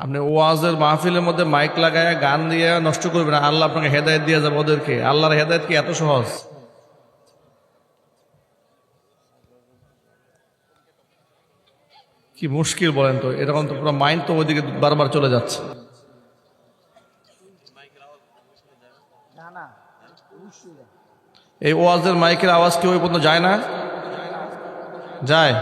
আপনি ওয়াজের মাহফিলের মধ্যে মাইক লাগায় গান দিয়ে নষ্ট করবেন, আল্লাহ আপনাকে হেদায়েত দিয়ে যাবে ওদেরকে। আল্লাহর হেদায়েত কি এত সহজ? কি মুশকিল বলেন তো, এরকম তো পুরো মাইন্ড তো ওইদিকে বারবার চলে যাচ্ছে। এই ওয়াজের মাইকের আওয়াজ কি ওই পর্যন্ত যায় না? যায়?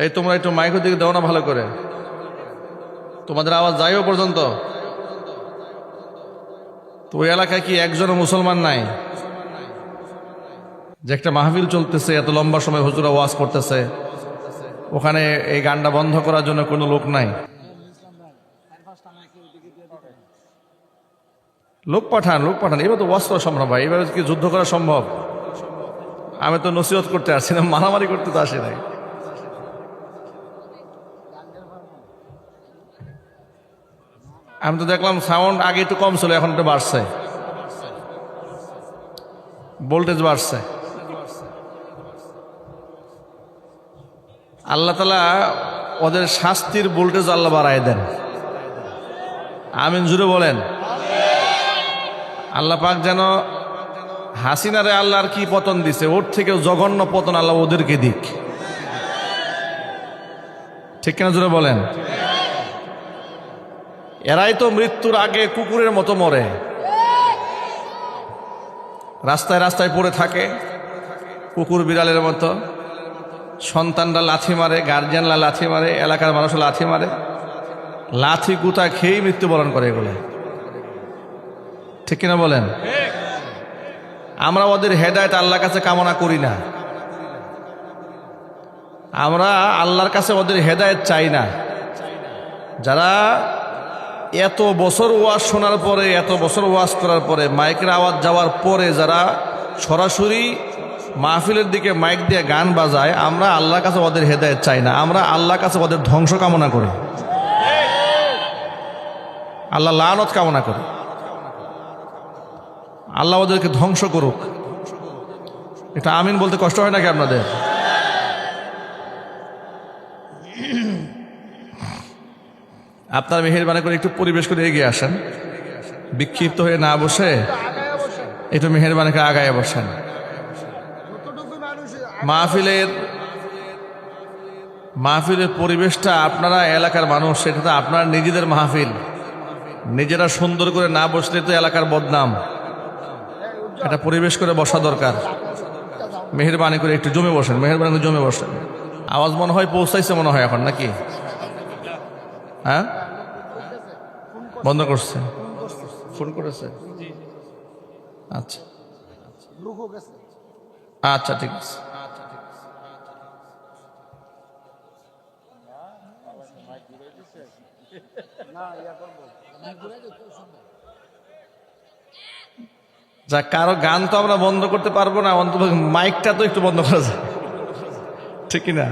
এই তোমরা একটু মাইকের দিকে দাও না ভালো করে, তোমাদের আওয়াজ যায়ও পর্যন্ত? তো ওই এলাকায় কি একজনও মুসলমান নাই? যে একটা মাহফিল চলতেছে, এত লম্বা সময় হুজুরা ওয়াজ করতেছে, ওখানে এই গানটা বন্ধ করার জন্য কোনো লোক নাই? লোক পাঠান, লোক পাঠান। এবার তো ওয়াজ করা সম্ভব ভাই, এবার কি যুদ্ধ করা সম্ভব? আমি তো নসিহত করতে আসছি না, মারামারি করতে তো আসি নাই। আমি তো দেখলাম সাউন্ড আগে একটু কম ছিল, এখন একটু বাড়ছে, ভোল্টেজ বাড়ছে। আল্লাহ তাআলা ওদের শাস্তির ভোল্টেজ আল্লাহ বাড়ায় দেন। আমিন জুড়ে বলেন। আল্লাহ পাক যেন হাসিনারে আল্লাহর কি পতন দিছে, ওর থেকেও জঘন্য পতন আল্লাহ ওদেরকে দিক। ঠিক কিনা জুড়ে বলেন। এরাই তো মৃত্যুর আগে কুকুরের মতো মরে, রাস্তায় রাস্তায় পড়ে থাকে কুকুর বিড়ালের মতো। সন্তানরা লাথি মারে, গার্জিয়ানরা লাথি মারে, এলাকার মানুষ লাথি মারে, লাথি গুতা খেয়েই মৃত্যুবরণ করে এগুলো। ঠিক কিনা বলেন। আমরা ওদের হেদায়েত আল্লাহর কাছে কামনা করি না, আমরা আল্লাহর কাছে ওদের হেদায়েত চাই না। যারা এত বছর ওয়াজ শোনার পরে, এত বছর ওয়াজ করার পরে, মাইকের আওয়াজ যাওয়ার পরে যারা সরাসরি মাহফিলের দিকে মাইক দিয়ে গান বাজায়, আমরা আল্লাহর কাছে ওদের হেদায়েত চাই না, আমরা আল্লাহর কাছে ওদের ধ্বংস কামনা করি, আল্লাহ লানত কামনা করি। আল্লাহ ওদেরকে ধ্বংস করুক। এটা আমিন বলতে কষ্ট হয় নাকি আপনাদের? আপনার মেহেরবানি করে একটু পরিবেশ করে এগিয়ে আসেন, বিক্ষিপ্ত হয়ে না বসে একটু মেহেরবানি করে আগায় বসেন। মাহফিলের পরিবেশটা আপনারা এলাকার মানুষ, সেটা তো আপনার নিজেদের মাহফিল, নিজেরা সুন্দর করে না বসলে তো এলাকার বদনাম। এটা পরিবেশ করে বসা দরকার। মেহেরবানি করে একটু জমে বসেন, মেহেরবানি করে জমে বসেন। আওয়াজ মনে হয় পৌঁছাইছে মনে হয় এখন, নাকি? হ্যাঁ, বন্ধ করছে, ফোন করেছে। আচ্ছা আচ্ছা, ঠিক আছে। যা, কারো গান তো আমরা বন্ধ করতে পারবো না, অন্তত মাইকটা তো একটু বন্ধ করা যায়, ঠিক কিনা?